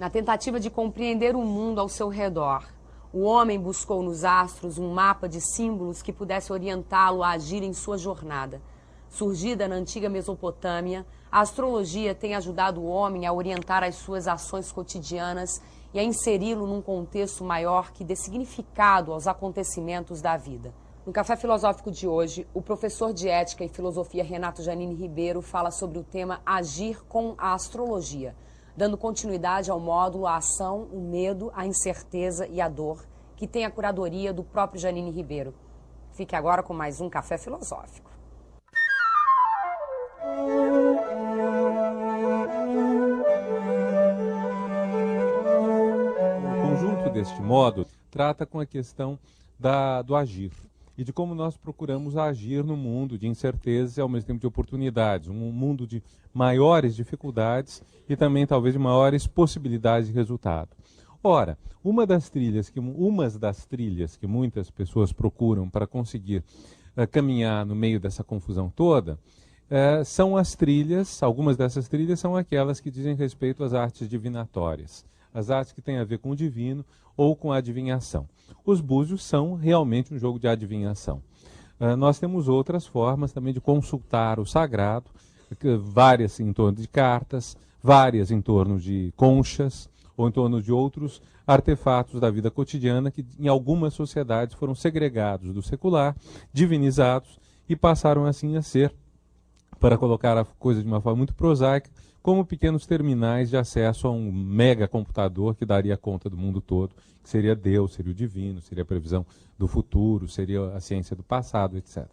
Na tentativa de compreender o mundo ao seu redor, o homem buscou nos astros um mapa de símbolos que pudesse orientá-lo a agir em sua jornada. Surgida na antiga Mesopotâmia, a astrologia tem ajudado o homem a orientar as suas ações cotidianas e a inseri-lo num contexto maior que dê significado aos acontecimentos da vida. No Café Filosófico de hoje, o professor de Ética e Filosofia Renato Janine Ribeiro fala sobre o tema Agir com a Astrologia, dando continuidade ao módulo A Ação, o Medo, a Incerteza e a Dor, que tem a curadoria do próprio Janine Ribeiro. Fique agora com mais um Café Filosófico. O conjunto deste módulo trata com a questão do agir e de como nós procuramos agir no mundo de incertezas e ao mesmo tempo de oportunidades, um mundo de maiores dificuldades e também talvez de maiores possibilidades de resultado. Ora, umas das trilhas que muitas pessoas procuram para conseguir caminhar no meio dessa confusão toda, são as trilhas, algumas dessas trilhas são aquelas que dizem respeito às artes divinatórias, as artes que têm a ver com o divino ou com a adivinhação. Os búzios são realmente um jogo de adivinhação. Nós temos outras formas também de consultar o sagrado, várias em torno de cartas, várias em torno de conchas, ou em torno de outros artefatos da vida cotidiana que em algumas sociedades foram segregados do secular, divinizados e passaram assim a ser, para colocar a coisa de uma forma muito prosaica, como pequenos terminais de acesso a um mega computador que daria conta do mundo todo, que seria Deus, seria o divino, seria a previsão do futuro, seria a ciência do passado, etc.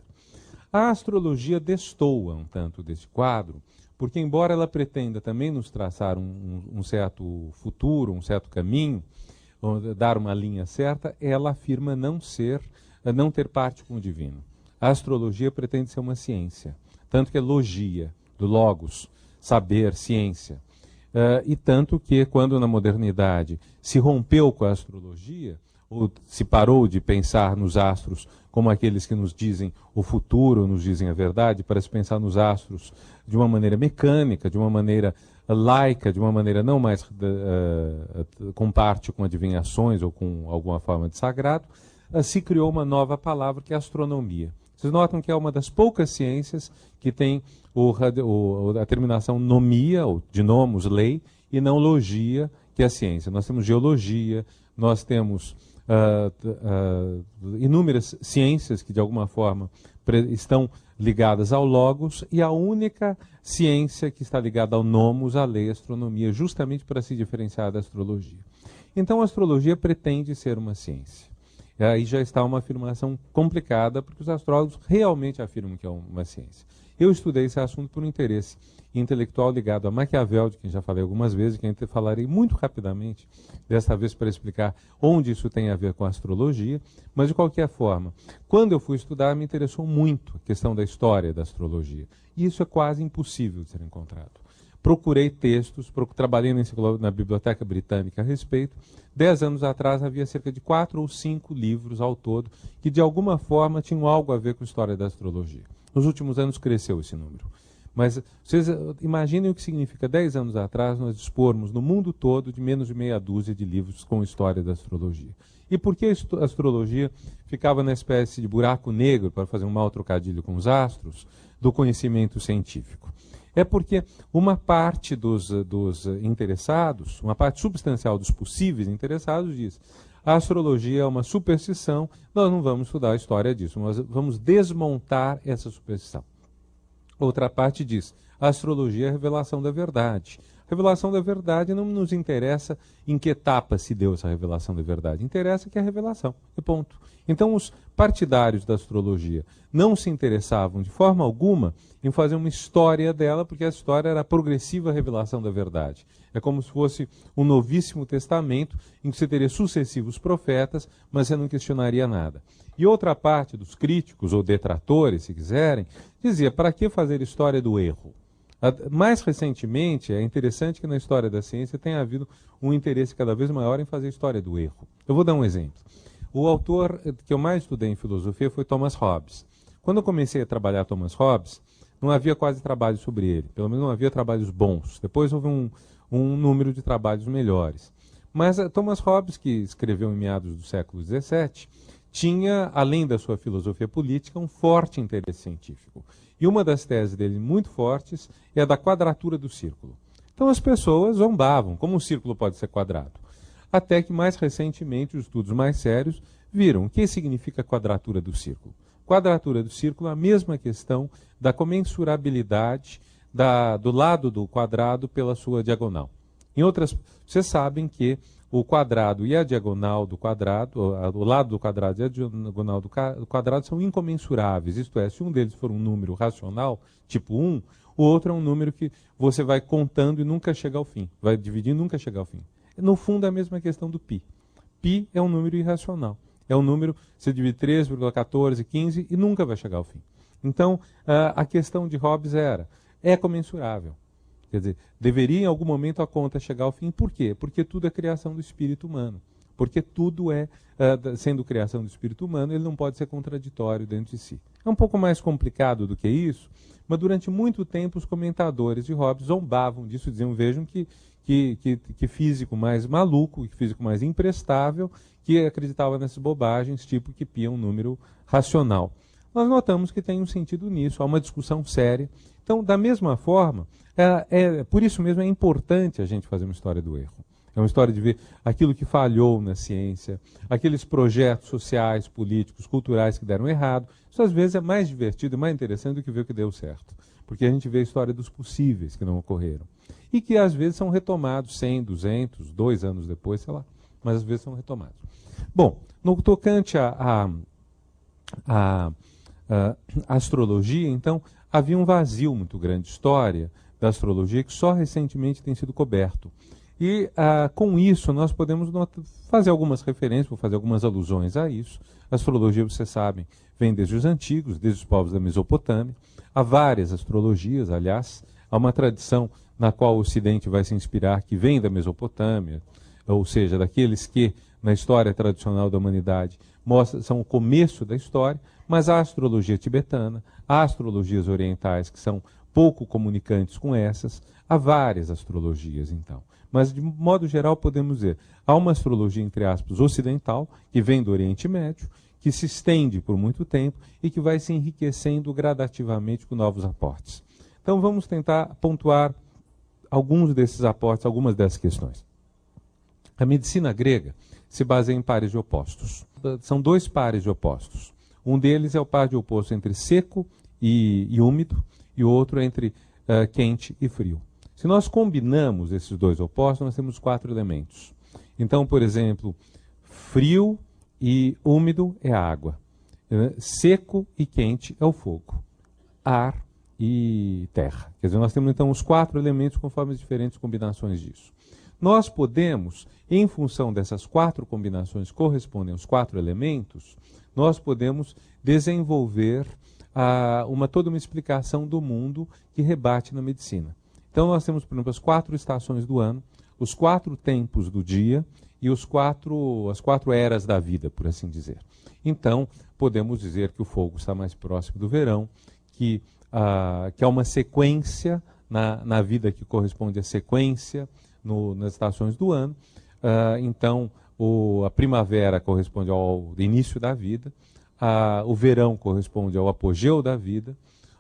A astrologia destoa um tanto deste quadro, porque embora ela pretenda também nos traçar um certo futuro, um certo caminho, dar uma linha certa, ela afirma não ter parte com o divino. A astrologia pretende ser uma ciência, tanto que é logia, do logos, saber, ciência. E tanto que quando na modernidade se rompeu com a astrologia, ou se parou de pensar nos astros como aqueles que nos dizem o futuro, nos dizem a verdade, para se pensar nos astros de uma maneira mecânica, de uma maneira laica, de uma maneira não mais com parte com adivinhações ou com alguma forma de sagrado, se criou uma nova palavra que é astronomia. Vocês notam que é uma das poucas ciências que tem a terminação nomia, ou de nomos, lei, e não logia, que é a ciência. Nós temos geologia, nós temos inúmeras ciências que de alguma forma estão ligadas ao logos, e a única ciência que está ligada ao nomos, a lei, a astronomia, justamente para se diferenciar da astrologia. Então a astrologia pretende ser uma ciência. Aí já está uma afirmação complicada, porque os astrólogos realmente afirmam que é uma ciência. Eu estudei esse assunto por um interesse intelectual ligado a Maquiavel, de quem já falei algumas vezes, que eu falarei muito rapidamente, desta vez para explicar onde isso tem a ver com a astrologia, mas de qualquer forma, quando eu fui estudar, me interessou muito a questão da história da astrologia, e isso é quase impossível de ser encontrado. Procurei textos, trabalhei na Biblioteca Britânica a respeito. 10 anos atrás havia cerca de 4 ou 5 livros ao todo que de alguma forma tinham algo a ver com a história da astrologia. Nos últimos anos cresceu esse número. Mas vocês imaginem o que significa 10 anos atrás nós dispormos no mundo todo de menos de meia dúzia de livros com história da astrologia. E por que a astrologia ficava na espécie de buraco negro, para fazer um mau trocadilho com os astros, do conhecimento científico? É porque uma parte dos interessados, uma parte substancial dos possíveis interessados diz: a astrologia é uma superstição, nós não vamos estudar a história disso, nós vamos desmontar essa superstição. Outra parte diz: a astrologia é a revelação da verdade. A revelação da verdade não nos interessa em que etapa se deu essa revelação da verdade, interessa que é a revelação, e ponto. Então os partidários da astrologia não se interessavam de forma alguma em fazer uma história dela, porque a história era a progressiva revelação da verdade. É como se fosse um novíssimo testamento em que você teria sucessivos profetas, mas você não questionaria nada. E outra parte dos críticos, ou detratores, se quiserem, dizia: para que fazer história do erro? Mais recentemente, é interessante que na história da ciência tenha havido um interesse cada vez maior em fazer história do erro. Eu vou dar um exemplo. O autor que eu mais estudei em filosofia foi Thomas Hobbes. Quando eu comecei a trabalhar Thomas Hobbes, não havia quase trabalho sobre ele, pelo menos não havia trabalhos bons. Depois houve um número de trabalhos melhores. Mas Thomas Hobbes, que escreveu em meados do século XVII, tinha, além da sua filosofia política, um forte interesse científico. E uma das teses dele muito fortes é a da quadratura do círculo. Então as pessoas zombavam, como um círculo pode ser quadrado? Até que mais recentemente os estudos mais sérios viram o que significa quadratura do círculo. Quadratura do círculo é a mesma questão da comensurabilidade do lado do quadrado pela sua diagonal. Em outras, vocês sabem que o quadrado e a diagonal do quadrado, o lado do quadrado e a diagonal do quadrado são incomensuráveis. Isto é, se um deles for um número racional, tipo 1, o outro é um número que você vai contando e nunca chega ao fim. Vai dividir e nunca chega ao fim. No fundo, é a mesma questão do π. Π é um número irracional. É um número, você divide 3,14, 15 e nunca vai chegar ao fim. Então, a questão de Hobbes é comensurável. Quer dizer, deveria em algum momento a conta chegar ao fim. Por quê? Porque tudo é criação do espírito humano. Porque tudo sendo criação do espírito humano, ele não pode ser contraditório dentro de si. É um pouco mais complicado do que isso, mas durante muito tempo os comentadores de Hobbes zombavam disso, diziam, vejam que físico mais maluco, que físico mais imprestável, que acreditava nessas bobagens, tipo que π é um número racional. Nós notamos que tem um sentido nisso, há uma discussão séria. Então, da mesma forma, por isso mesmo é importante a gente fazer uma história do erro. É uma história de ver aquilo que falhou na ciência, aqueles projetos sociais, políticos, culturais que deram errado. Isso às vezes é mais divertido e mais interessante do que ver o que deu certo. Porque a gente vê a história dos possíveis que não ocorreram. E que às vezes são retomados 100, 200, 2 anos depois, sei lá. Mas às vezes são retomados. Bom, no tocante à astrologia, então, havia um vazio muito grande de história da astrologia que só recentemente tem sido coberto. E com isso nós podemos fazer algumas referências, vou fazer algumas alusões a isso. A astrologia, vocês sabem, vem desde os antigos, desde os povos da Mesopotâmia. Há várias astrologias, aliás, há uma tradição na qual o Ocidente vai se inspirar, que vem da Mesopotâmia, ou seja, daqueles que, na história tradicional da humanidade, são o começo da história, mas há a astrologia tibetana, há astrologias orientais que são pouco comunicantes com essas, há várias astrologias, então. Mas, de modo geral, podemos dizer, há uma astrologia, entre aspas, ocidental, que vem do Oriente Médio, que se estende por muito tempo e que vai se enriquecendo gradativamente com novos aportes. Então, vamos tentar pontuar alguns desses aportes, algumas dessas questões. A medicina grega se baseia em pares de opostos. São 2 pares de opostos. Um deles é o par de oposto entre seco e úmido, e o outro é entre quente e frio. Se nós combinamos esses 2 opostos, nós temos 4 elementos. Então, por exemplo, frio e úmido é a água. Seco e quente é o fogo. Ar e terra. Quer dizer, nós temos então os 4 elementos conforme as diferentes combinações disso. Nós podemos, em função dessas 4 combinações que correspondem aos 4 elementos, nós podemos desenvolver toda uma explicação do mundo que rebate na medicina. Então nós temos, por exemplo, as 4 estações do ano, os 4 tempos do dia e as 4 eras da vida, por assim dizer. Então, podemos dizer que o fogo está mais próximo do verão, que há uma sequência na vida que corresponde à sequência nas estações do ano. Então, a primavera corresponde ao início da vida, o verão corresponde ao apogeu da vida,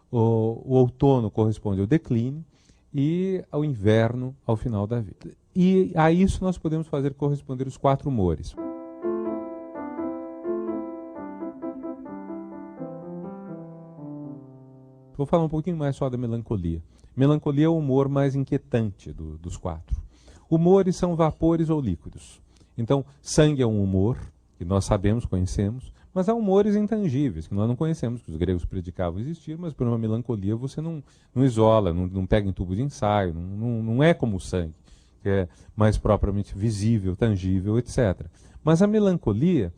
o outono corresponde ao declínio e ao inverno ao final da vida. E a isso nós podemos fazer corresponder os 4 humores. Vou falar um pouquinho mais só da melancolia. Melancolia é o humor mais inquietante dos 4. Humores são vapores ou líquidos. Então, sangue é um humor, que nós sabemos, conhecemos, mas há humores intangíveis, que nós não conhecemos, que os gregos predicavam existir, mas por uma melancolia você não isola, não pega em tubo de ensaio, não é como o sangue, que é mais propriamente visível, tangível, etc. Mas a melancolia,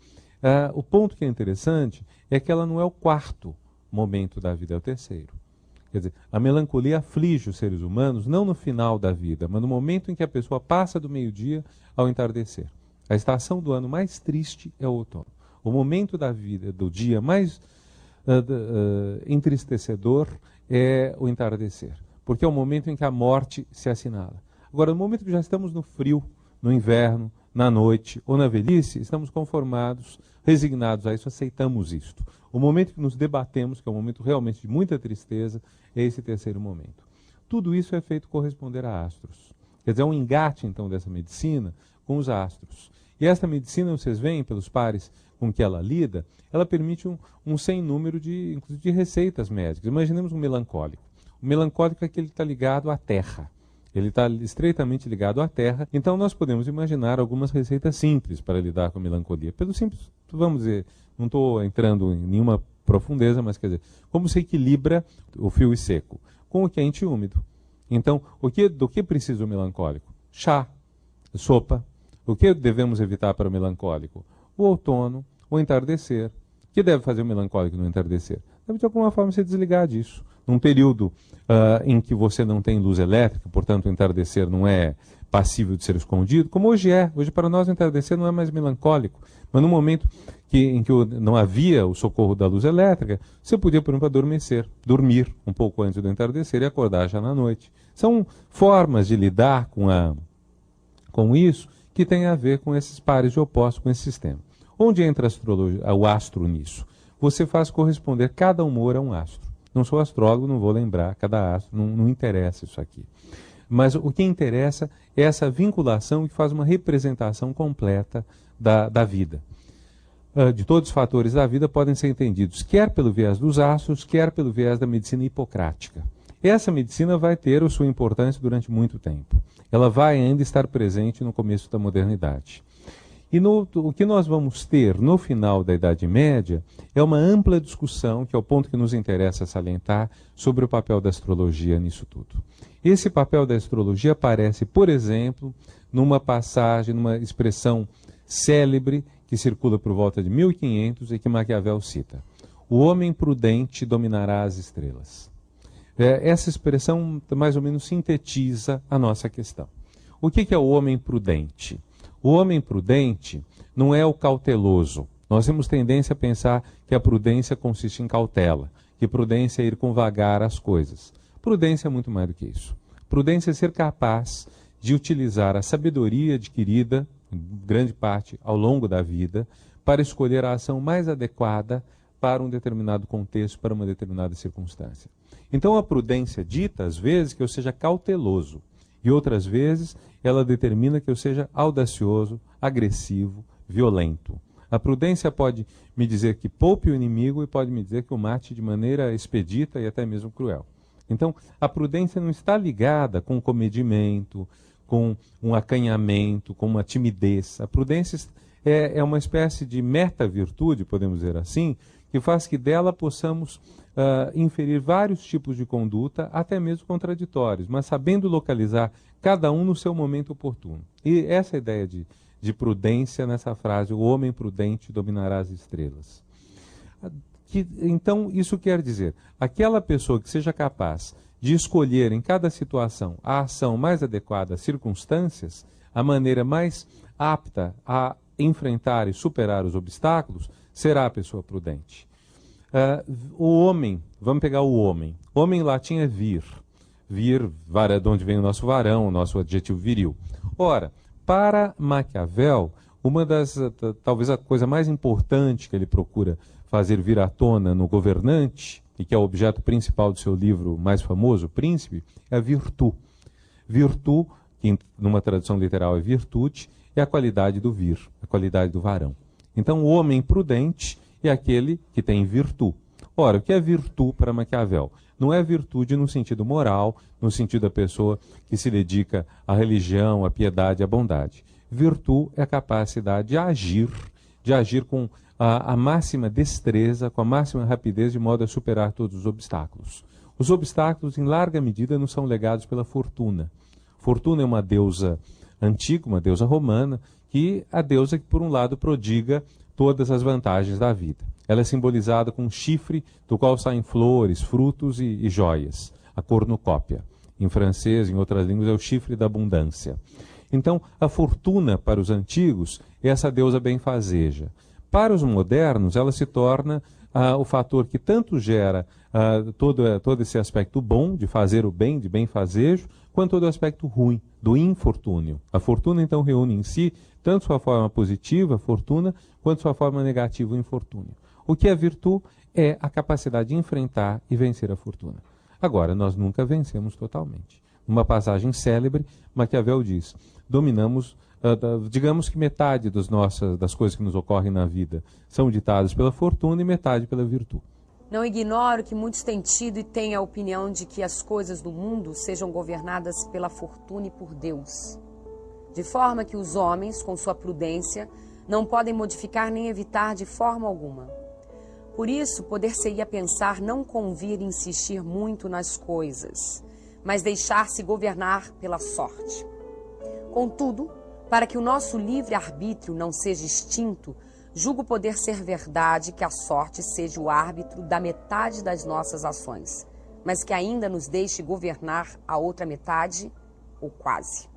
o ponto que é interessante é que ela não é o 4º momento da vida, é o 3º. Quer dizer, a melancolia aflige os seres humanos não no final da vida, mas no momento em que a pessoa passa do meio-dia ao entardecer. A estação do ano mais triste é o outono. O momento da vida, do dia mais entristecedor é o entardecer, porque é o momento em que a morte se assinala. Agora, no momento que já estamos no frio, no inverno, na noite ou na velhice, estamos conformados, resignados a isso, aceitamos isto. O momento que nos debatemos, que é um momento realmente de muita tristeza, é esse terceiro momento. Tudo isso é feito corresponder a astros. Quer dizer, é um engate, então, dessa medicina com os astros. E esta medicina, vocês veem pelos pares com que ela lida, ela permite um sem número de receitas médicas. Imaginemos um melancólico. O melancólico é aquele que está ligado à terra. Ele está estreitamente ligado à terra. Então nós podemos imaginar algumas receitas simples para lidar com a melancolia. Pelo simples, vamos dizer, não estou entrando em nenhuma profundeza, mas quer dizer, como se equilibra o frio e seco? Com o quente e úmido. Então, do que precisa o melancólico? Chá, sopa. O que devemos evitar para o melancólico? O outono, o entardecer. O que deve fazer o melancólico no entardecer? Deve de alguma forma se desligar disso. Num período em que você não tem luz elétrica, portanto o entardecer não é passível de ser escondido, como hoje é. Hoje para nós o entardecer não é mais melancólico. Mas no momento em que não havia o socorro da luz elétrica, você podia, por exemplo, adormecer, dormir um pouco antes do entardecer e acordar já na noite. São formas de lidar com isso que tem a ver com esses pares de opostos, com esse sistema. Onde entra a astrologia, o astro nisso? Você faz corresponder cada humor a um astro. Não sou astrólogo, não vou lembrar cada astro, não interessa isso aqui. Mas o que interessa é essa vinculação que faz uma representação completa da vida. De todos os fatores da vida podem ser entendidos quer pelo viés dos astros, quer pelo viés da medicina hipocrática. Essa medicina vai ter a sua importância durante muito tempo. Ela vai ainda estar presente no começo da modernidade. E o que nós vamos ter no final da Idade Média é uma ampla discussão, que é o ponto que nos interessa salientar, sobre o papel da astrologia nisso tudo. Esse papel da astrologia aparece, por exemplo, numa passagem, numa expressão célebre que circula por volta de 1500 e que Maquiavel cita. O homem prudente dominará as estrelas. Essa expressão mais ou menos sintetiza a nossa questão. O que é o homem prudente? O homem prudente não é o cauteloso. Nós temos tendência a pensar que a prudência consiste em cautela, que prudência é ir com vagar as coisas. Prudência é muito mais do que isso. Prudência é ser capaz de utilizar a sabedoria adquirida, em grande parte, ao longo da vida, para escolher a ação mais adequada para um determinado contexto, para uma determinada circunstância. Então a prudência dita, às vezes, que eu seja cauteloso, e outras vezes ela determina que eu seja audacioso, agressivo, violento. A prudência pode me dizer que poupe o inimigo e pode me dizer que o mate de maneira expedita e até mesmo cruel. Então, a prudência não está ligada com comedimento, com um acanhamento, com uma timidez. A prudência é uma espécie de meta-virtude, podemos dizer assim, que faz que dela possamos inferir vários tipos de conduta, até mesmo contraditórios, mas sabendo localizar cada um no seu momento oportuno. E essa ideia de prudência nessa frase, o homem prudente dominará as estrelas. Então, isso quer dizer, aquela pessoa que seja capaz de escolher em cada situação a ação mais adequada às circunstâncias, a maneira mais apta a enfrentar e superar os obstáculos, será a pessoa prudente. O homem, vamos pegar o homem. Homem em latim é vir. Vir, de onde vem o nosso varão, o nosso adjetivo viril. Ora, para Maquiavel, talvez a coisa mais importante que ele procura fazer vir à tona no governante, e que é o objeto principal do seu livro mais famoso, O Príncipe, é a virtu. Virtu, que numa tradução literal é virtude, é a qualidade do vir, a qualidade do varão. Então, o homem prudente é aquele que tem virtu. Ora, o que é virtu para Maquiavel? Não é virtude no sentido moral, no sentido da pessoa que se dedica à religião, à piedade, à bondade. Virtu é a capacidade de agir com a máxima destreza, com a máxima rapidez, de modo a superar todos os obstáculos. Os obstáculos, em larga medida, não são legados pela Fortuna. Fortuna é uma deusa antiga, uma deusa romana, a deusa que, por um lado, prodiga todas as vantagens da vida. Ela é simbolizada com um chifre do qual saem flores, frutos e joias, a cornucópia. Em francês, em outras línguas, é o chifre da abundância. Então, a fortuna, para os antigos, é essa deusa benfazeja. Para os modernos, ela se torna o fator que tanto gera todo esse aspecto bom, de fazer o bem, de bem-fazejo, quanto todo o aspecto ruim, do infortúnio. A fortuna, então, reúne em si tanto sua forma positiva, fortuna, quanto sua forma negativa, o infortúnio. O que é virtude é a capacidade de enfrentar e vencer a fortuna. Agora, nós nunca vencemos totalmente. Numa passagem célebre, Maquiavel diz, dominamos, digamos que metade das coisas que nos ocorrem na vida são ditadas pela fortuna e metade pela virtude. Não ignoro que muitos têm tido e têm a opinião de que as coisas do mundo sejam governadas pela fortuna e por Deus. De forma que os homens, com sua prudência, não podem modificar nem evitar de forma alguma. Por isso, poder-se-ia pensar não convir insistir muito nas coisas, mas deixar-se governar pela sorte. Contudo, para que o nosso livre-arbítrio não seja extinto, julgo poder ser verdade que a sorte seja o árbitro da metade das nossas ações, mas que ainda nos deixe governar a outra metade, ou quase.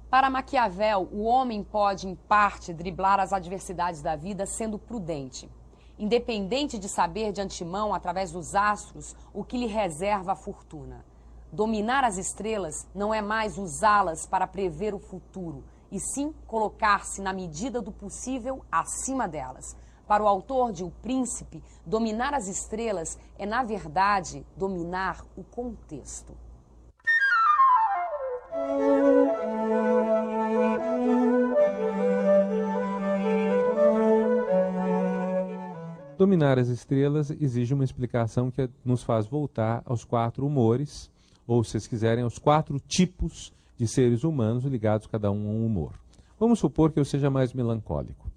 Para Maquiavel, o homem pode, em parte, driblar as adversidades da vida sendo prudente, independente de saber de antemão, através dos astros, o que lhe reserva a fortuna. Dominar as estrelas não é mais usá-las para prever o futuro, e sim colocar-se na medida do possível acima delas. Para o autor de O Príncipe, dominar as estrelas é, na verdade, dominar o contexto. Dominar as estrelas exige uma explicação que nos faz voltar aos 4 humores, ou, se vocês quiserem, aos 4 tipos de seres humanos ligados cada um a um humor. Vamos supor que eu seja mais melancólico.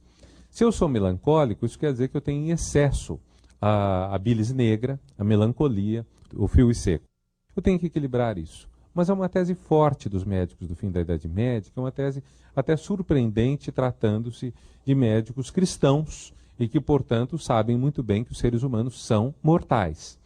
Se eu sou melancólico, isso quer dizer que eu tenho em excesso a bilis negra, a melancolia, o frio e seco. Eu tenho que equilibrar isso. Mas é uma tese forte dos médicos do fim da Idade Média, é uma tese até surpreendente, tratando-se de médicos cristãos e que, portanto, sabem muito bem que os seres humanos são mortais.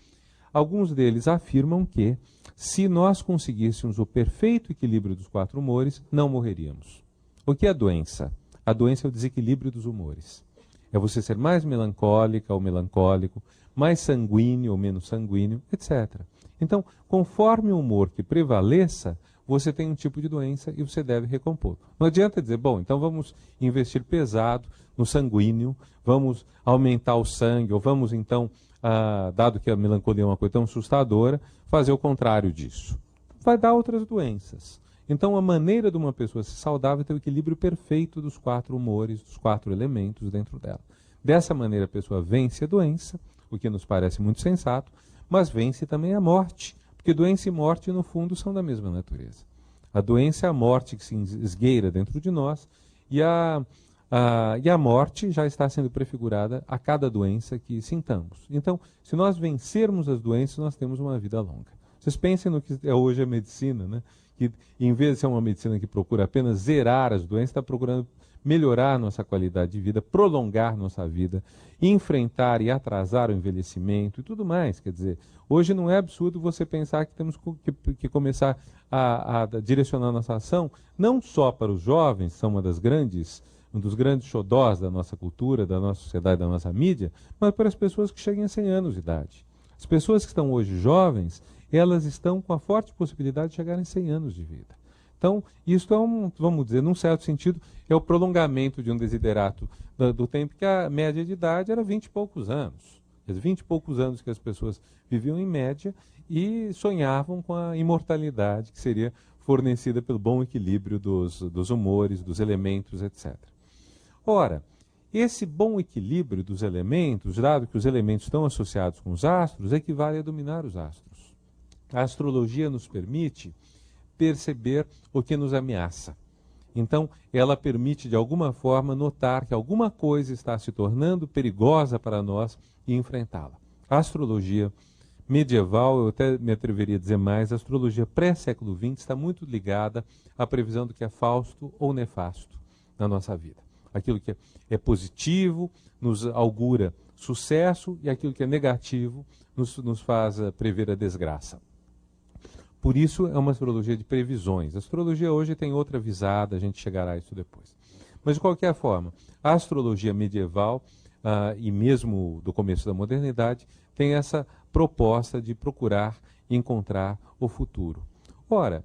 Alguns deles afirmam que, se nós conseguíssemos o perfeito equilíbrio dos 4 humores, não morreríamos. O que é a doença? A doença é o desequilíbrio dos humores. É você ser mais melancólica ou melancólico, mais sanguíneo ou menos sanguíneo, etc. Então, conforme o humor que prevaleça, você tem um tipo de doença e você deve recompor. Não adianta dizer, bom, então vamos investir pesado no sanguíneo, vamos aumentar o sangue, ou vamos então, dado que a melancolia é uma coisa tão assustadora, fazer o contrário disso. Vai dar outras doenças. Então, a maneira de uma pessoa ser saudável é ter o equilíbrio perfeito dos 4 humores, dos 4 elementos dentro dela. Dessa maneira, a pessoa vence a doença, o que nos parece muito sensato, mas vence também a morte, porque doença e morte, no fundo, são da mesma natureza. A doença é a morte que se esgueira dentro de nós, e a morte já está sendo prefigurada a cada doença que sintamos. Então, se nós vencermos as doenças, nós temos uma vida longa. Vocês pensem no que é hoje a medicina, né? Que em vez de ser uma medicina que procura apenas zerar as doenças, está procurando melhorar nossa qualidade de vida, prolongar nossa vida, enfrentar e atrasar o envelhecimento e tudo mais. Quer dizer, hoje não é absurdo você pensar que temos que começar a direcionar nossa ação não só para os jovens, são um dos grandes xodós da nossa cultura, da nossa sociedade, da nossa mídia, mas para as pessoas que cheguem a 100 anos de idade. As pessoas que estão hoje jovens, elas estão com a forte possibilidade de chegarem a 100 anos de vida. Então, isso é vamos dizer, num certo sentido, é o prolongamento de um desiderato do tempo que a média de idade era 20 e poucos anos. 20 e poucos anos que as pessoas viviam em média e sonhavam com a imortalidade que seria fornecida pelo bom equilíbrio dos humores, dos elementos, etc. Ora, esse bom equilíbrio dos elementos, dado que os elementos estão associados com os astros, equivale a dominar os astros. A astrologia nos permite perceber o que nos ameaça. Então, ela permite, de alguma forma, notar que alguma coisa está se tornando perigosa para nós e enfrentá-la. A astrologia medieval, eu até me atreveria a dizer mais, a astrologia pré-século XX está muito ligada à previsão do que é fausto ou nefasto na nossa vida. Aquilo que é positivo nos augura sucesso e aquilo que é negativo nos faz prever a desgraça. Por isso é uma astrologia de previsões. A astrologia hoje tem outra visada, a gente chegará a isso depois. Mas de qualquer forma, a astrologia medieval e mesmo do começo da modernidade, tem essa proposta de procurar encontrar o futuro. Ora,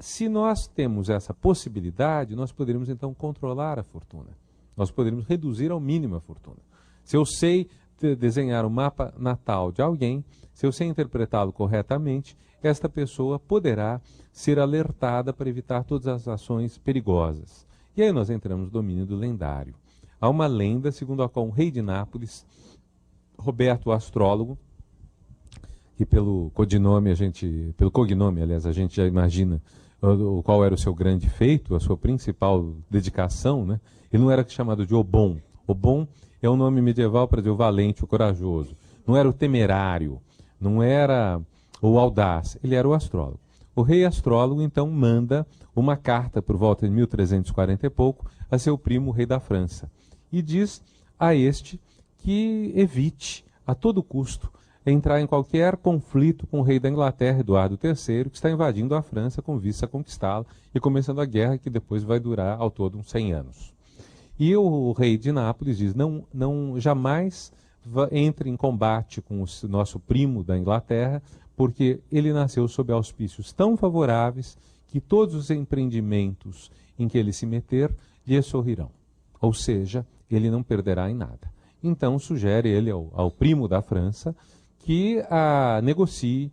se nós temos essa possibilidade, nós poderíamos então controlar a fortuna. Nós poderíamos reduzir ao mínimo a fortuna. Se eu sei desenhar o mapa natal de alguém, se eu sei interpretá-lo corretamente, esta pessoa poderá ser alertada para evitar todas as ações perigosas. E aí nós entramos no domínio do lendário. Há uma lenda segundo a qual um rei de Nápoles, Roberto o astrólogo, que pelo cognome, aliás, a gente já imagina qual era o seu grande feito, a sua principal dedicação, né? Ele não era chamado de Obon. Obon é um nome medieval para dizer o valente, o corajoso. Não era o temerário, não era o audaz, ele era o astrólogo. O rei astrólogo, então, manda uma carta por volta de 1340 e pouco a seu primo, o rei da França, e diz a este que evite, a todo custo, entrar em qualquer conflito com o rei da Inglaterra, Eduardo III, que está invadindo a França com vista a conquistá-la e começando a guerra que depois vai durar ao todo uns 100 anos. E o rei de Nápoles diz, não jamais entre em combate com o nosso primo da Inglaterra, porque ele nasceu sob auspícios tão favoráveis que todos os empreendimentos em que ele se meter lhe sorrirão. Ou seja, ele não perderá em nada. Então sugere ele ao primo da França que negocie,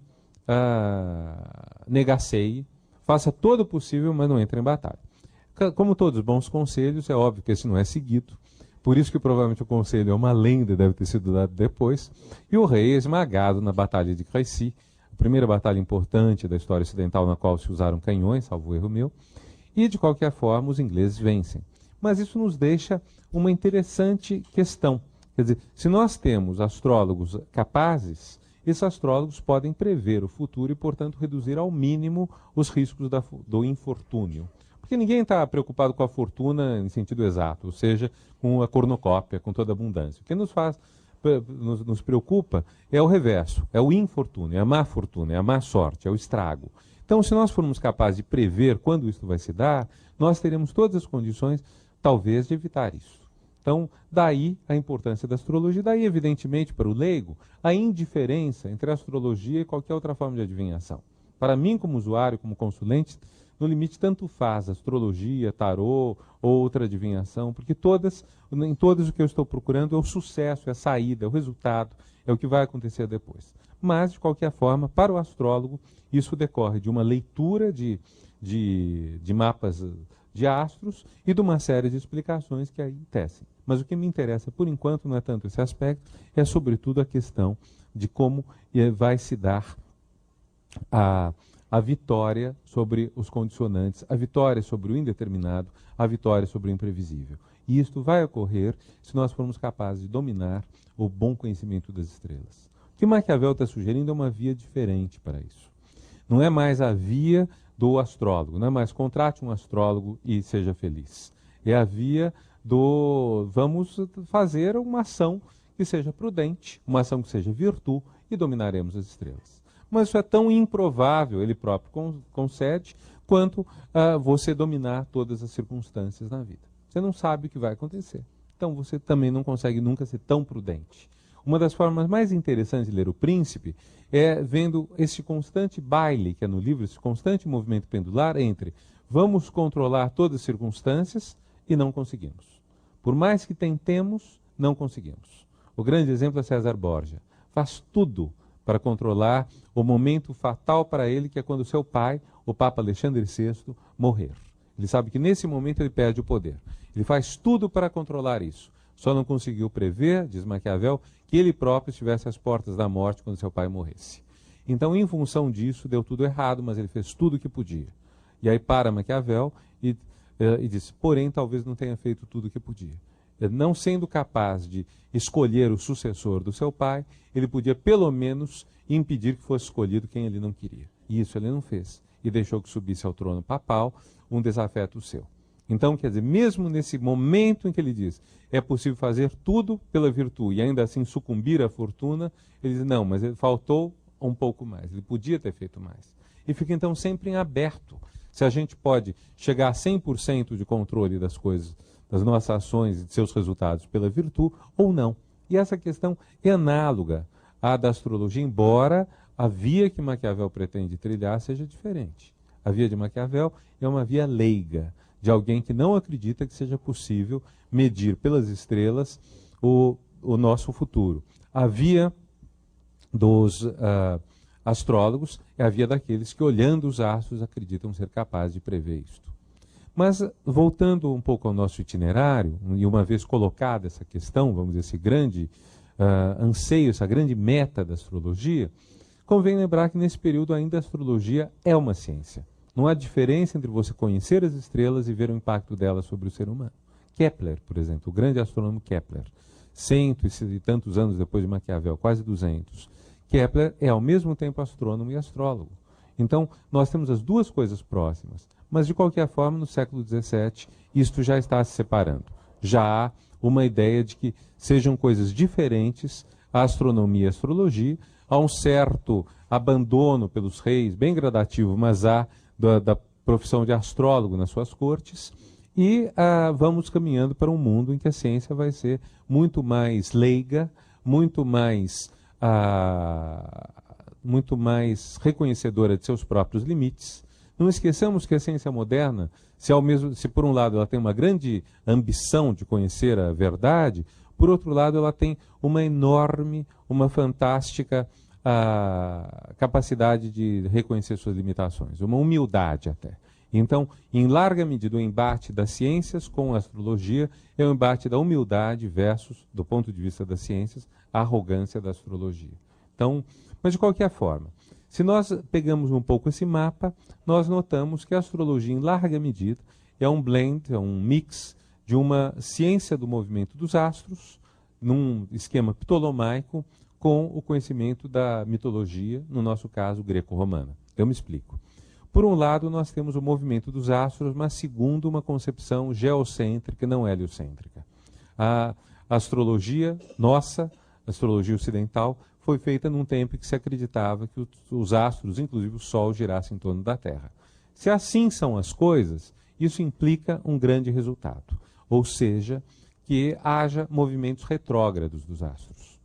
negaceie, faça todo o possível, mas não entre em batalha. Como todos os bons conselhos, é óbvio que esse não é seguido, por isso que provavelmente o conselho é uma lenda, deve ter sido dado depois, e o rei é esmagado na Batalha de Crécy, a primeira batalha importante da história ocidental na qual se usaram canhões, salvo erro meu, e de qualquer forma os ingleses vencem. Mas isso nos deixa uma interessante questão. Quer dizer, se nós temos astrólogos capazes, esses astrólogos podem prever o futuro e, portanto, reduzir ao mínimo os riscos do infortúnio. Porque ninguém está preocupado com a fortuna em sentido exato, ou seja, com a cornucópia, com toda a abundância. O que nos preocupa é o reverso, é o infortúnio, é a má fortuna, é a má sorte, é o estrago. Então, se nós formos capazes de prever quando isso vai se dar, nós teremos todas as condições, talvez, de evitar isso. Então, daí a importância da astrologia, daí, evidentemente, para o leigo, a indiferença entre a astrologia e qualquer outra forma de adivinhação. Para mim, como usuário, como consulente, no limite, tanto faz astrologia, tarô ou outra adivinhação, porque em todas o que eu estou procurando é o sucesso, é a saída, é o resultado, é o que vai acontecer depois. Mas, de qualquer forma, para o astrólogo, isso decorre de uma leitura de mapas de astros e de uma série de explicações que aí tecem. Mas o que me interessa, por enquanto, não é tanto esse aspecto, é sobretudo a questão de como vai se dar a vitória sobre os condicionantes, a vitória sobre o indeterminado, a vitória sobre o imprevisível. E isto vai ocorrer se nós formos capazes de dominar o bom conhecimento das estrelas. O que Maquiavel está sugerindo é uma via diferente para isso. Não é mais a via do astrólogo, não é mais contrate um astrólogo e seja feliz. É a via vamos fazer uma ação que seja prudente, uma ação que seja virtude e dominaremos as estrelas. Mas isso é tão improvável, ele próprio concede, quanto você dominar todas as circunstâncias na vida. Você não sabe o que vai acontecer. Então você também não consegue nunca ser tão prudente. Uma das formas mais interessantes de ler O Príncipe é vendo esse constante baile, que é no livro, esse constante movimento pendular entre vamos controlar todas as circunstâncias e não conseguimos. Por mais que tentemos, não conseguimos. O grande exemplo é César Borgia. Faz tudo para controlar o momento fatal para ele, que é quando seu pai, o Papa Alexandre VI, morrer. Ele sabe que nesse momento ele perde o poder. Ele faz tudo para controlar isso. Só não conseguiu prever, diz Maquiavel, que ele próprio estivesse às portas da morte quando seu pai morresse. Então, em função disso, deu tudo errado, mas ele fez tudo o que podia. E aí para Maquiavel e disse, porém, talvez não tenha feito tudo o que podia. Não sendo capaz de escolher o sucessor do seu pai, ele podia pelo menos impedir que fosse escolhido quem ele não queria. E isso ele não fez. E deixou que subisse ao trono papal um desafeto seu. Então, quer dizer, mesmo nesse momento em que ele diz é possível fazer tudo pela virtude e ainda assim sucumbir à fortuna, ele diz, não, mas ele faltou um pouco mais, ele podia ter feito mais. E fica então sempre em aberto, se a gente pode chegar a 100% de controle das coisas, das nossas ações e de seus resultados pela virtude ou não. E essa questão é análoga à da astrologia, embora a via que Maquiavel pretende trilhar seja diferente. A via de Maquiavel é uma via leiga, de alguém que não acredita que seja possível medir pelas estrelas o nosso futuro. A via dos astrólogos é a via daqueles que, olhando os astros, acreditam ser capazes de prever isto. Mas, voltando um pouco ao nosso itinerário, e uma vez colocada essa questão, vamos dizer, esse grande anseio, essa grande meta da astrologia, convém lembrar que nesse período ainda a astrologia é uma ciência. Não há diferença entre você conhecer as estrelas e ver o impacto delas sobre o ser humano. Kepler, por exemplo, o grande astrônomo Kepler, 100 e tantos anos depois de Maquiavel, quase 200, Kepler é ao mesmo tempo astrônomo e astrólogo. Então, nós temos as duas coisas próximas. Mas, de qualquer forma, no século XVII, isto já está se separando. Já há uma ideia de que sejam coisas diferentes a astronomia e a astrologia. Há um certo abandono pelos reis, bem gradativo, mas há da profissão de astrólogo nas suas cortes. E vamos caminhando para um mundo em que a ciência vai ser muito mais leiga, muito mais reconhecedora de seus próprios limites. Não esqueçamos que a ciência moderna, se por um lado ela tem uma grande ambição de conhecer a verdade, por outro lado ela tem uma enorme, uma fantástica capacidade de reconhecer suas limitações, uma humildade até. Então, em larga medida, o embate das ciências com a astrologia é o embate da humildade versus, do ponto de vista das ciências, a arrogância da astrologia. Então, mas de qualquer forma, se nós pegamos um pouco esse mapa, nós notamos que a astrologia, em larga medida, é um blend, é um mix de uma ciência do movimento dos astros, num esquema ptolomaico, com o conhecimento da mitologia, no nosso caso, greco-romana. Eu me explico. Por um lado, nós temos o movimento dos astros, mas segundo uma concepção geocêntrica, não heliocêntrica. A astrologia nossa, a astrologia ocidental, foi feita num tempo em que se acreditava que os astros, inclusive o Sol, girassem em torno da Terra. Se assim são as coisas, isso implica um grande resultado, ou seja, que haja movimentos retrógrados dos astros.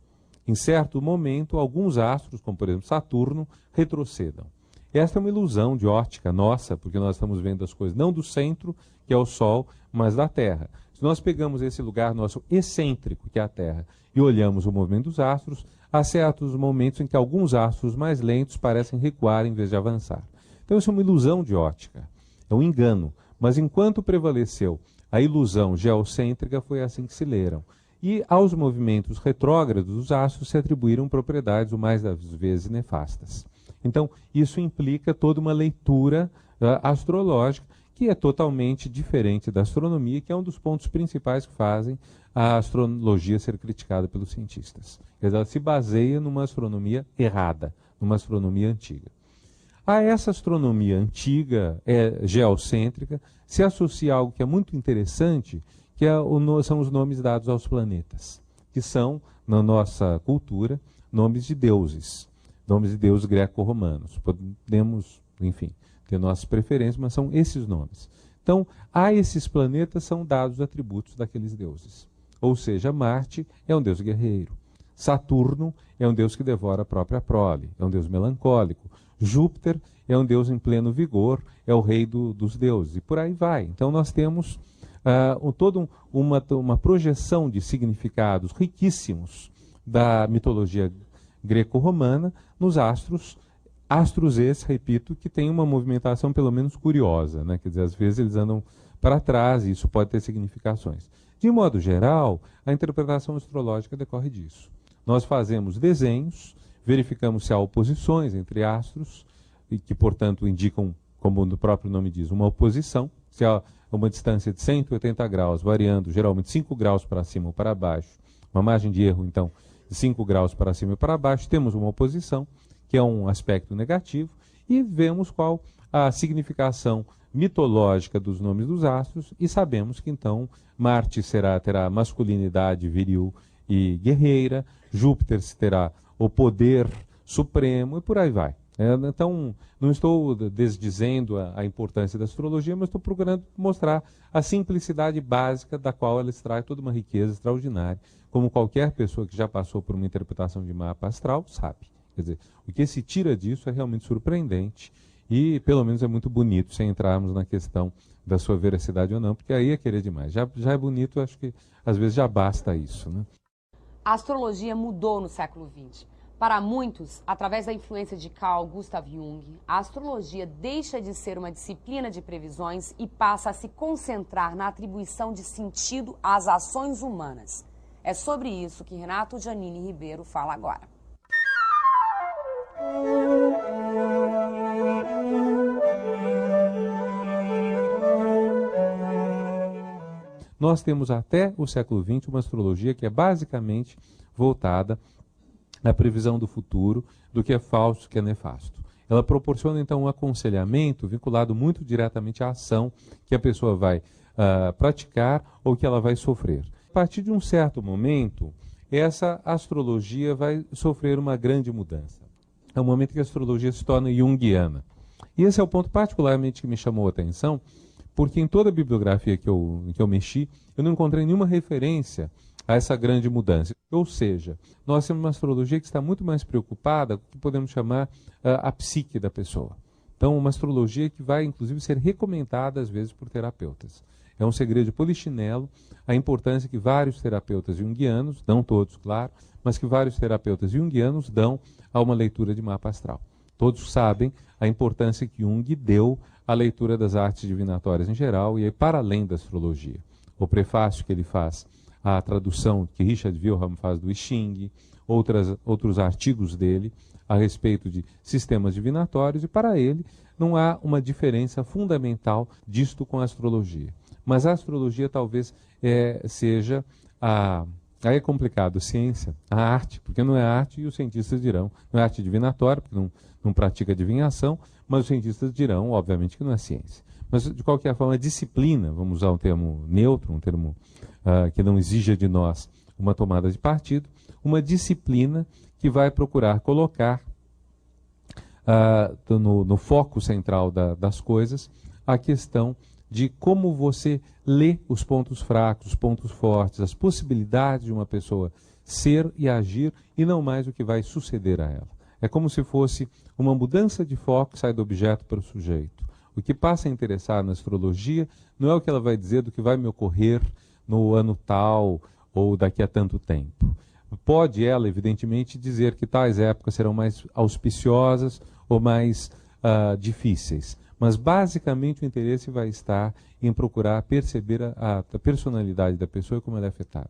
Em certo momento, alguns astros, como por exemplo Saturno, retrocedam. Esta é uma ilusão de ótica nossa, porque nós estamos vendo as coisas não do centro, que é o Sol, mas da Terra. Se nós pegamos esse lugar nosso excêntrico, que é a Terra, e olhamos o movimento dos astros, há certos momentos em que alguns astros mais lentos parecem recuar em vez de avançar. Então isso é uma ilusão de ótica, é um engano. Mas enquanto prevaleceu a ilusão geocêntrica, foi assim que se leram. E aos movimentos retrógrados dos astros se atribuíram propriedades, o mais das vezes, nefastas. Então, isso implica toda uma leitura astrológica que é totalmente diferente da astronomia, que é um dos pontos principais que fazem a astrologia ser criticada pelos cientistas. Quer dizer, ela se baseia numa astronomia errada, numa astronomia antiga. A essa astronomia antiga, geocêntrica, se associa algo que é muito interessante, que são os nomes dados aos planetas, que são, na nossa cultura, nomes de deuses greco-romanos. Podemos, enfim, ter nossas preferências, mas são esses nomes. Então, a esses planetas são dados atributos daqueles deuses. Ou seja, Marte é um deus guerreiro. Saturno é um deus que devora a própria prole, é um deus melancólico. Júpiter é um deus em pleno vigor, é o rei dos deuses, e por aí vai. Então, nós temos toda uma projeção de significados riquíssimos da mitologia greco-romana nos astros esses, repito, que têm uma movimentação pelo menos curiosa, né? Quer dizer, às vezes eles andam para trás e isso pode ter significações. De modo geral, a interpretação astrológica decorre disso. Nós fazemos desenhos, verificamos se há oposições entre astros, e que, portanto, indicam, como o próprio nome diz, uma oposição, se há uma distância de 180 graus, variando geralmente 5 graus para cima ou para baixo, uma margem de erro, então, de 5 graus para cima e para baixo, temos uma oposição, que é um aspecto negativo, e vemos qual a significação mitológica dos nomes dos astros, e sabemos que, então, Marte terá masculinidade viril e guerreira, Júpiter terá o poder supremo, e por aí vai. Então, não estou desdizendo a importância da astrologia, mas estou procurando mostrar a simplicidade básica da qual ela extrai toda uma riqueza extraordinária, como qualquer pessoa que já passou por uma interpretação de mapa astral sabe. Quer dizer, o que se tira disso é realmente surpreendente e, pelo menos, é muito bonito, sem entrarmos na questão da sua veracidade ou não, porque aí é querer demais. Já é bonito, acho que às vezes já basta isso, né? A astrologia mudou no século XX. Para muitos, através da influência de Carl Gustav Jung, a astrologia deixa de ser uma disciplina de previsões e passa a se concentrar na atribuição de sentido às ações humanas. É sobre isso que Renato Giannini Ribeiro fala agora. Nós temos até o século XX uma astrologia que é basicamente voltada à previsão do futuro, do que é falso, do que é nefasto. Ela proporciona então um aconselhamento vinculado muito diretamente à ação que a pessoa vai praticar ou que ela vai sofrer. A partir de um certo momento, essa astrologia vai sofrer uma grande mudança. É o momento que a astrologia se torna junguiana. E esse é o ponto particularmente que me chamou a atenção, porque em toda a bibliografia que eu mexi, eu não encontrei nenhuma referência a essa grande mudança. Ou seja, nós temos uma astrologia que está muito mais preocupada com o que podemos chamar a psique da pessoa. Então, uma astrologia que vai, inclusive, ser recomendada, às vezes, por terapeutas. É um segredo de Polichinelo a importância que vários terapeutas junguianos, não todos, claro, mas que vários terapeutas junguianos dão a uma leitura de mapa astral. Todos sabem a importância que Jung deu à leitura das artes divinatórias em geral e para além da astrologia. O prefácio que ele faz, a tradução que Richard Wilhelm faz do I Ching, outros artigos dele a respeito de sistemas divinatórios, e para ele não há uma diferença fundamental disto com a astrologia. Mas a astrologia talvez seja aí é complicado, ciência, a arte, porque não é arte e os cientistas dirão, não é arte divinatória, porque não pratica adivinhação, mas os cientistas dirão, obviamente, que não é ciência. Mas, de qualquer forma, a disciplina, vamos usar um termo neutro, um termo que não exija de nós uma tomada de partido, uma disciplina que vai procurar colocar no foco central das coisas a questão de como você lê os pontos fracos, os pontos fortes, as possibilidades de uma pessoa ser e agir, e não mais o que vai suceder a ela. É como se fosse uma mudança de foco que sai do objeto para o sujeito. O que passa a interessar na astrologia não é o que ela vai dizer do que vai me ocorrer no ano tal ou daqui a tanto tempo. Pode ela, evidentemente, dizer que tais épocas serão mais auspiciosas ou mais difíceis. Mas, basicamente, o interesse vai estar em procurar perceber a personalidade da pessoa e como ela é afetada.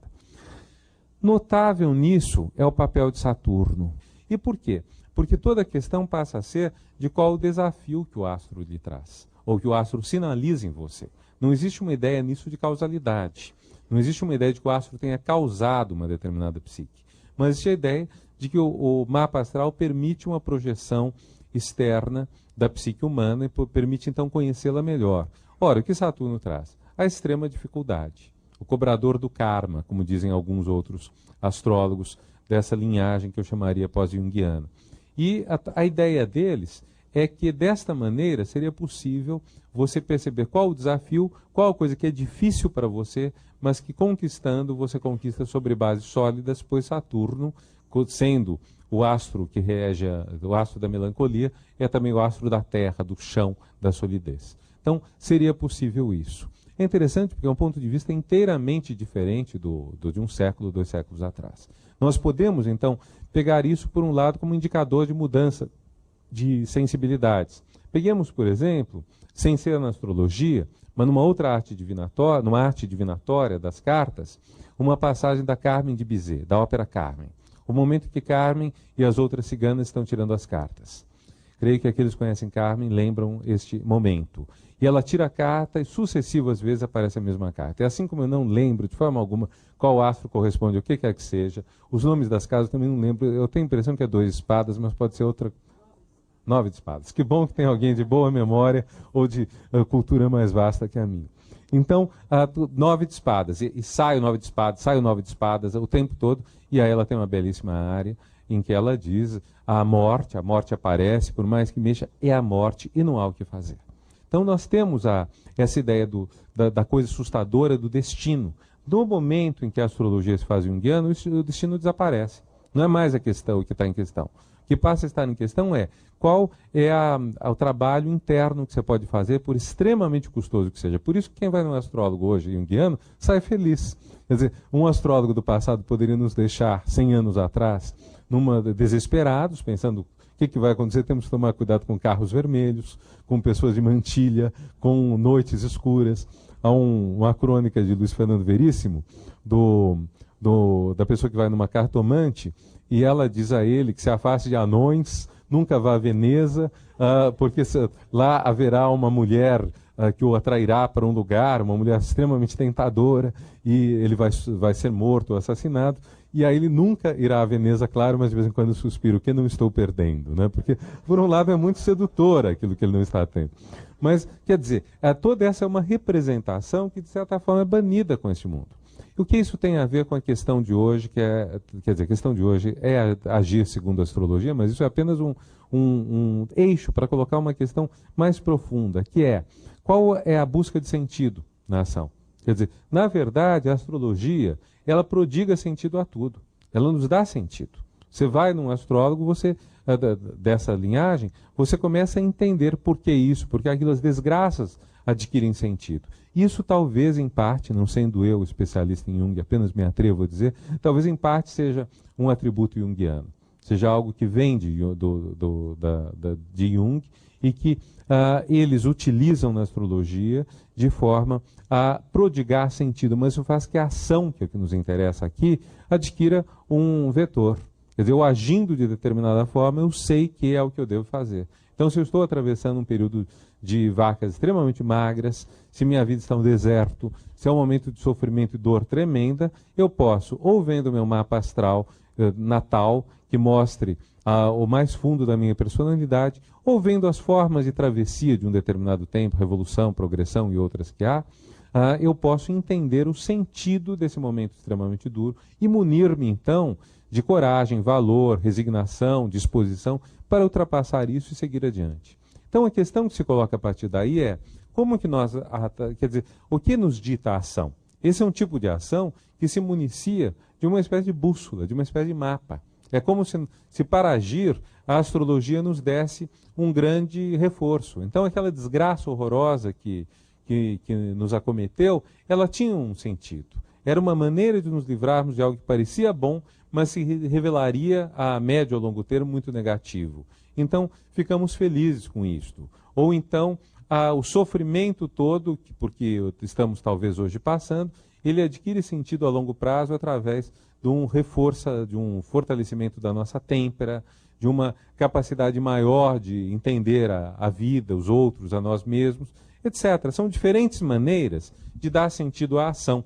Notável nisso é o papel de Saturno. E por quê? Porque toda a questão passa a ser de qual o desafio que o astro lhe traz, ou que o astro sinaliza em você. Não existe uma ideia nisso de causalidade. Não existe uma ideia de que o astro tenha causado uma determinada psique. Mas existe a ideia de que o mapa astral permite uma projeção externa da psique humana e permite então conhecê-la melhor. Ora, o que Saturno traz? A extrema dificuldade, o cobrador do karma, como dizem alguns outros astrólogos dessa linhagem que eu chamaria pós-junguiana. E a ideia deles é que desta maneira seria possível você perceber qual o desafio, qual a coisa que é difícil para você, mas que conquistando você conquista sobre bases sólidas, pois Saturno, sendo o astro que rege o astro da melancolia, é também o astro da terra, do chão, da solidez. Então, seria possível isso. É interessante porque é um ponto de vista inteiramente diferente de um século, 2 séculos atrás. Nós podemos, então, pegar isso, por um lado, como indicador de mudança de sensibilidades. Peguemos, por exemplo, sem ser na astrologia, mas numa outra arte divinatória, numa arte divinatória das cartas, uma passagem da Carmen de Bizet, da ópera Carmen. O momento que Carmen e as outras ciganas estão tirando as cartas. Creio que aqueles que conhecem Carmen lembram este momento. E ela tira a carta e sucessivas vezes aparece a mesma carta. É assim como eu não lembro de forma alguma qual astro corresponde ao que quer que seja. Os nomes das casas eu também não lembro. Eu tenho a impressão que é 2 de espadas, mas pode ser outra. 9 de espadas. Que bom que tem alguém de boa memória ou de cultura mais vasta que a minha. Então, 9 de espadas. E sai o 9 de espadas, sai o 9 de espadas o tempo todo. E aí ela tem uma belíssima área em que ela diz a morte aparece, por mais que mexa, é a morte e não há o que fazer. Então nós temos essa ideia da coisa assustadora do destino. No momento em que a astrologia se faz junguiana, o destino desaparece. Não é mais a questão o que está em questão. O que passa a estar em questão é qual é o trabalho interno que você pode fazer, por extremamente custoso que seja. Por isso que quem vai num astrólogo hoje junguiano sai feliz. Quer dizer, um astrólogo do passado poderia nos deixar 100 anos atrás desesperados, pensando o que vai acontecer. Temos que tomar cuidado com carros vermelhos, com pessoas de mantilha, com noites escuras. Há uma crônica de Luiz Fernando Veríssimo, da pessoa que vai numa cartomante, e ela diz a ele que se afaste de anões, nunca vá a Veneza, porque lá haverá uma mulher que o atrairá para um lugar, uma mulher extremamente tentadora, e ele vai ser morto ou assassinado. E aí ele nunca irá a Veneza, claro, mas de vez em quando suspira, o que não estou perdendo, né? Porque, por um lado, é muito sedutor aquilo que ele não está tendo. Mas, quer dizer, toda essa é uma representação que, de certa forma, é banida com este mundo. E o que isso tem a ver com a questão de hoje, quer dizer, a questão de hoje é agir segundo a astrologia, mas isso é apenas um eixo para colocar uma questão mais profunda, que é, qual é a busca de sentido na ação? Quer dizer, na verdade, a astrologia, ela prodiga sentido a tudo. Ela nos dá sentido. Você vai num astrólogo, dessa linhagem, você começa a entender por que isso, porque aquilo, as desgraças adquirem sentido. Isso talvez, em parte, não sendo eu especialista em Jung, apenas me atrevo a dizer, talvez em parte seja um atributo junguiano. Seja algo que vem de Jung e que eles utilizam na astrologia de forma a prodigar sentido, mas isso faz que a ação, que é o que nos interessa aqui, adquira um vetor. Quer dizer, eu agindo de determinada forma, eu sei que é o que eu devo fazer. Então, se eu estou atravessando um período de vacas extremamente magras, se minha vida está no deserto, se é um momento de sofrimento e dor tremenda, eu posso, ou vendo meu mapa astral natal, que mostre o mais fundo da minha personalidade, ou vendo as formas de travessia de um determinado tempo, revolução, progressão e outras que há, eu posso entender o sentido desse momento extremamente duro e munir-me, então, de coragem, valor, resignação, disposição para ultrapassar isso e seguir adiante. Então, a questão que se coloca a partir daí é como que nós, quer dizer, o que nos dita a ação? Esse é um tipo de ação que se municia de uma espécie de bússola, de uma espécie de mapa. É como se para agir a astrologia nos desse um grande reforço. Então, aquela desgraça horrorosa que nos acometeu, ela tinha um sentido. Era uma maneira de nos livrarmos de algo que parecia bom, mas se revelaria a médio ou longo termo muito negativo. Então, ficamos felizes com isto. Ou então, o sofrimento todo, porque estamos talvez hoje passando, ele adquire sentido a longo prazo através de um fortalecimento da nossa têmpera, de uma capacidade maior de entender a vida, os outros, a nós mesmos, etc. São diferentes maneiras de dar sentido à ação.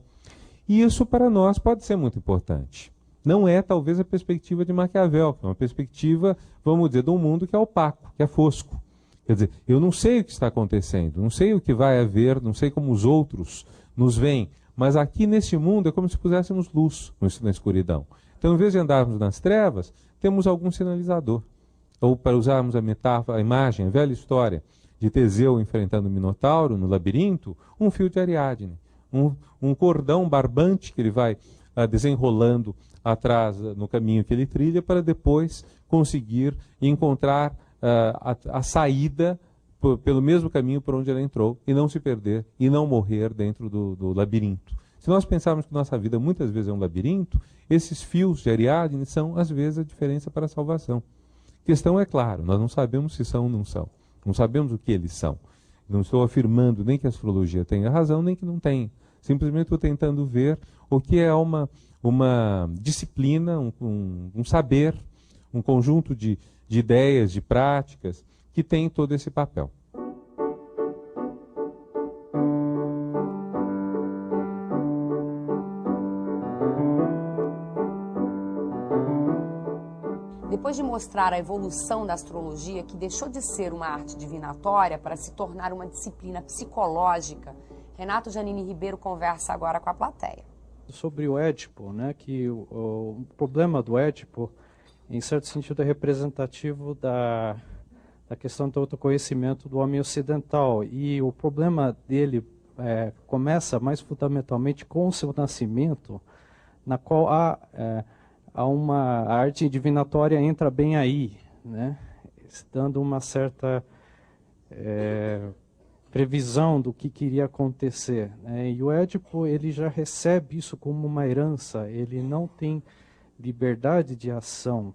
E isso para nós pode ser muito importante. Não é talvez a perspectiva de Maquiavel, que é uma perspectiva, vamos dizer, de um mundo que é opaco, que é fosco. Quer dizer, eu não sei o que está acontecendo, não sei o que vai haver, não sei como os outros nos veem, mas aqui neste mundo é como se puséssemos luz na escuridão. Então, em vez de andarmos nas trevas, temos algum sinalizador. Ou, para usarmos a metáfora, a imagem, a velha história de Teseu enfrentando o Minotauro no labirinto, um fio de Ariadne, um cordão barbante que ele vai desenrolando atrás no caminho que ele trilha para depois conseguir encontrar a saída pelo mesmo caminho por onde ele entrou e não se perder e não morrer dentro do labirinto. Se nós pensarmos que nossa vida muitas vezes é um labirinto, esses fios de Ariadne são, às vezes, a diferença para a salvação. A questão é, claro, nós não sabemos se são ou não são. Não sabemos o que eles são. Não estou afirmando nem que a astrologia tenha razão, nem que não tenha. Simplesmente estou tentando ver o que é uma disciplina, um saber, um conjunto de ideias, de práticas, que tem todo esse papel. Depois de mostrar a evolução da astrologia, que deixou de ser uma arte divinatória para se tornar uma disciplina psicológica, Renato Giannini Ribeiro conversa agora com a plateia. Sobre o Édipo, né, que o problema do Édipo em certo sentido, é representativo da questão do autoconhecimento do homem ocidental. E o problema dele começa mais fundamentalmente com o seu nascimento, na qual a arte divinatória entra bem aí, né? Dando uma certa previsão do que iria acontecer, né? E o Édipo, ele já recebe isso como uma herança, ele não tem liberdade de ação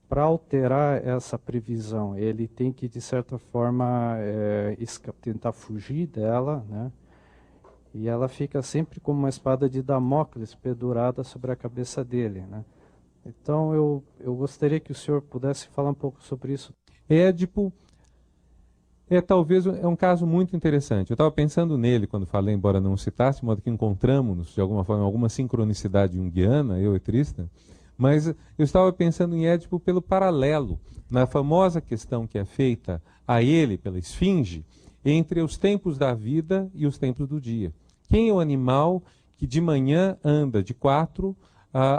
para alterar essa previsão. Ele tem que, de certa forma, tentar fugir dela, né? E ela fica sempre como uma espada de Damócles pendurada sobre a cabeça dele, né? Então, eu gostaria que o senhor pudesse falar um pouco sobre isso. Édipo talvez um caso muito interessante. Eu estava pensando nele quando falei, embora não citasse, de modo que encontramos, de alguma forma, alguma sincronicidade junguiana, eu e Tristan, mas eu estava pensando em Édipo pelo paralelo, na famosa questão que é feita a ele pela esfinge, entre os tempos da vida e os tempos do dia. Quem é o animal que de manhã anda de 4,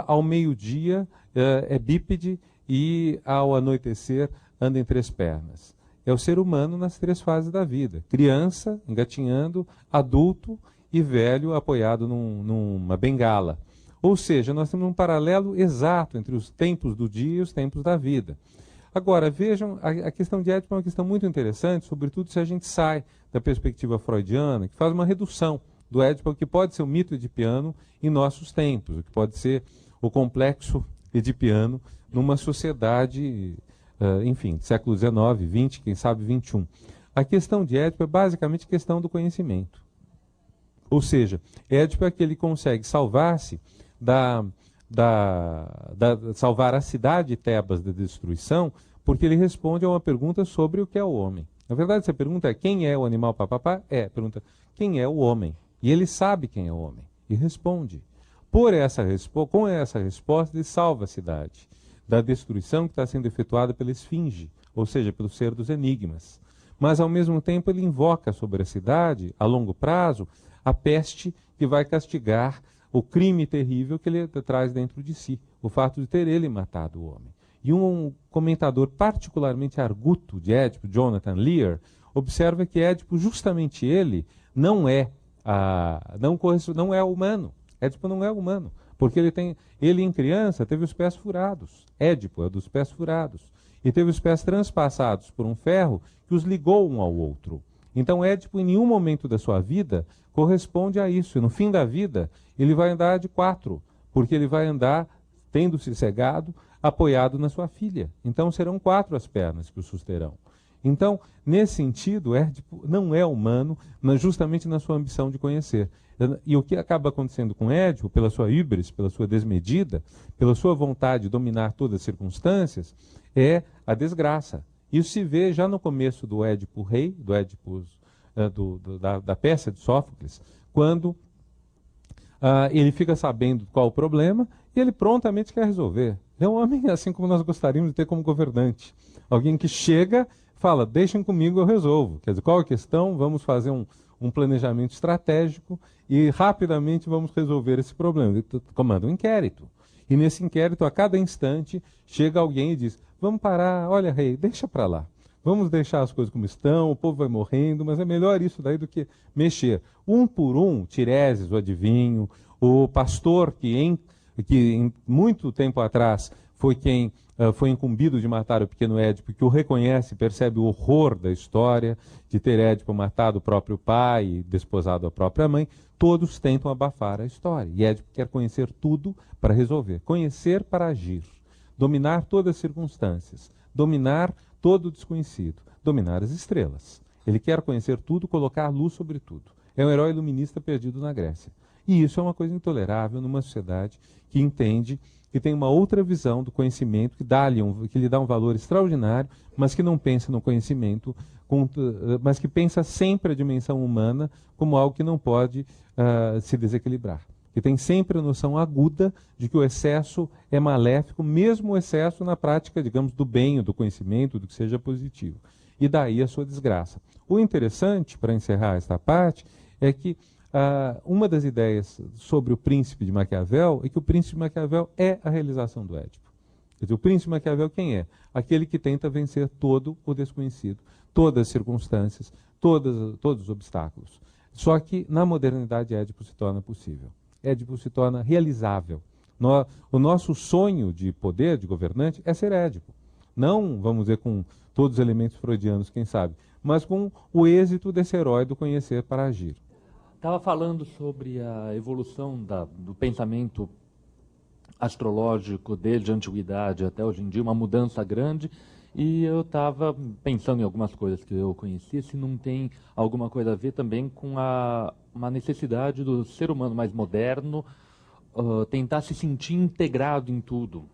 ao meio-dia é bípede e ao anoitecer anda em 3 pernas? É o ser humano nas 3 fases da vida. Criança, engatinhando, adulto e velho apoiado numa bengala. Ou seja, nós temos um paralelo exato entre os tempos do dia e os tempos da vida. Agora, vejam, a questão de Édipo é uma questão muito interessante, sobretudo se a gente sai da perspectiva freudiana, que faz uma redução do Édipo, o que pode ser o mito edipiano em nossos tempos, o que pode ser o complexo edipiano numa sociedade, enfim, século XIX, XX, quem sabe XXI. A questão de Édipo é basicamente a questão do conhecimento. Ou seja, Édipo é aquele que consegue salvar-se salvar a cidade de Tebas da destruição, porque ele responde a uma pergunta sobre o que é o homem. Na verdade, essa pergunta é: quem é o animal papapá? Pergunta: quem é o homem? E ele sabe quem é o homem e responde. Com essa resposta, ele salva a cidade da destruição que está sendo efetuada pela esfinge, ou seja, pelo ser dos enigmas. Mas, ao mesmo tempo, ele invoca sobre a cidade, a longo prazo, a peste que vai castigar o crime terrível que ele traz dentro de si, o fato de ter ele matado o homem. E um comentador particularmente arguto de Édipo, Jonathan Lear, observa que Édipo, justamente ele, não é humano. Édipo não é humano, porque ele em criança teve os pés furados. Édipo é dos pés furados. E teve os pés transpassados por um ferro que os ligou um ao outro. Então Édipo, em nenhum momento da sua vida, corresponde a isso. E no fim da vida, ele vai andar de 4, porque ele vai andar, tendo-se cegado, apoiado na sua filha. Então serão 4 as pernas que o susterão. Então, nesse sentido, Édipo não é humano, mas justamente na sua ambição de conhecer. E o que acaba acontecendo com Édipo, pela sua híbris, pela sua desmedida, pela sua vontade de dominar todas as circunstâncias, é a desgraça. Isso se vê já no começo do Édipo Rei, do Édipo da peça de Sófocles, quando ele fica sabendo qual o problema e ele prontamente quer resolver. É um homem assim como nós gostaríamos de ter como governante. Alguém que chega, fala: deixem comigo, eu resolvo. Quer dizer, qual a questão? Vamos fazer um planejamento estratégico e rapidamente vamos resolver esse problema. Ele comanda um inquérito. E nesse inquérito, a cada instante, chega alguém e diz: vamos parar, olha, rei, deixa para lá. Vamos deixar as coisas como estão, o povo vai morrendo, mas é melhor isso daí do que mexer. Um por um, Tireses, o adivinho, o pastor que muito tempo atrás foi quem foi incumbido de matar o pequeno Édipo, que o reconhece, percebe o horror da história de ter Édipo matado o próprio pai e desposado a própria mãe, todos tentam abafar a história. E Édipo quer conhecer tudo para resolver, conhecer para agir, dominar todas as circunstâncias, dominar todo o desconhecido, dominar as estrelas. Ele quer conhecer tudo, colocar luz sobre tudo. É um herói iluminista perdido na Grécia. E isso é uma coisa intolerável numa sociedade que entende que tem uma outra visão do conhecimento, que lhe dá um valor extraordinário, mas que não pensa no conhecimento, mas que pensa sempre a dimensão humana como algo que não pode se desequilibrar. Que tem sempre a noção aguda de que o excesso é maléfico, mesmo o excesso na prática, digamos, do bem, do conhecimento, do que seja positivo. E daí a sua desgraça. O interessante, para encerrar esta parte, é que uma das ideias sobre o príncipe de Maquiavel é que o príncipe de Maquiavel é a realização do Édipo. Quer dizer, o príncipe Maquiavel quem é? Aquele que tenta vencer todo o desconhecido, todas as circunstâncias, todos os obstáculos. Só que na modernidade Édipo se torna possível. Édipo se torna realizável. O nosso sonho de poder, de governante, é ser Édipo. Não, vamos dizer, com todos os elementos freudianos, quem sabe, mas com o êxito desse herói do conhecer para agir. Estava falando sobre a evolução do pensamento astrológico desde a antiguidade até hoje em dia, uma mudança grande, e eu estava pensando em algumas coisas que eu conhecia, se não tem alguma coisa a ver também com uma necessidade do ser humano mais moderno tentar se sentir integrado em tudo.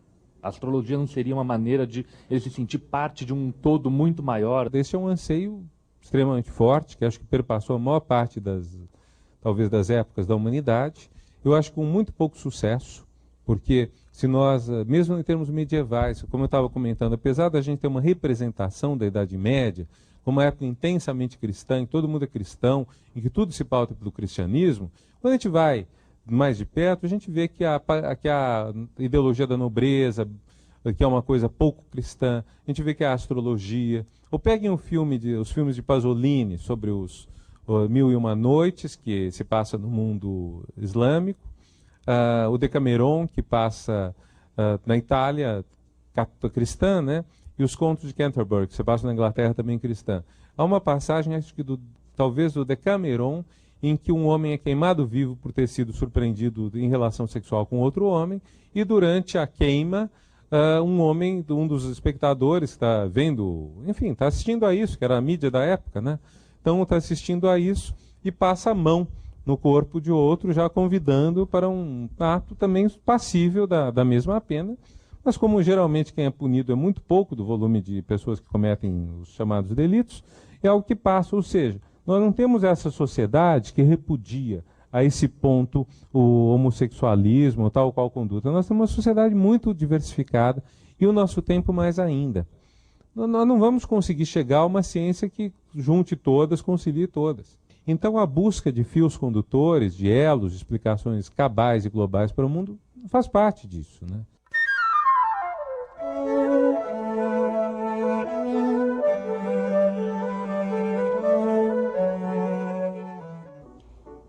A astrologia não seria uma maneira de ele se sentir parte de um todo muito maior? Esse é um anseio extremamente forte, que acho que perpassou a maior parte talvez das épocas da humanidade. Eu acho que com muito pouco sucesso, porque se nós, mesmo em termos medievais, como eu estava comentando, apesar da gente ter uma representação da Idade Média, uma época intensamente cristã, em que todo mundo é cristão, em que tudo se pauta pelo cristianismo, quando a gente vai mais de perto, a gente vê que a ideologia da nobreza, que é uma coisa pouco cristã, a gente vê que a astrologia. Ou peguem os filmes de Pasolini sobre os Mil e Uma Noites, que se passa no mundo islâmico, o Decameron, que passa na Itália cristã, né? E os Contos de Canterbury, que se passa na Inglaterra também cristã. Há uma passagem, acho que talvez do Decameron, em que um homem é queimado vivo por ter sido surpreendido em relação sexual com outro homem, e durante a queima, um dos espectadores está vendo, enfim, está assistindo a isso, que era a mídia da época, né? Então está assistindo a isso e passa a mão no corpo de outro, já convidando para um ato também passível da mesma pena, mas como geralmente quem é punido é muito pouco do volume de pessoas que cometem os chamados delitos, é algo que passa, ou seja, nós não temos essa sociedade que repudia a esse ponto o homossexualismo ou tal qual conduta. Nós temos uma sociedade muito diversificada e o nosso tempo mais ainda. Nós não vamos conseguir chegar a uma ciência que junte todas, concilie todas. Então a busca de fios condutores, de elos, de explicações cabais e globais para o mundo faz parte disso, né?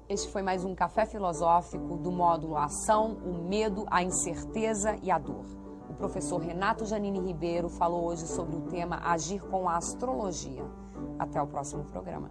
Este foi mais um Café Filosófico do módulo Ação, o Medo, a Incerteza e a Dor. O professor Renato Janine Ribeiro falou hoje sobre o tema Agir com a Astrologia. Até o próximo programa.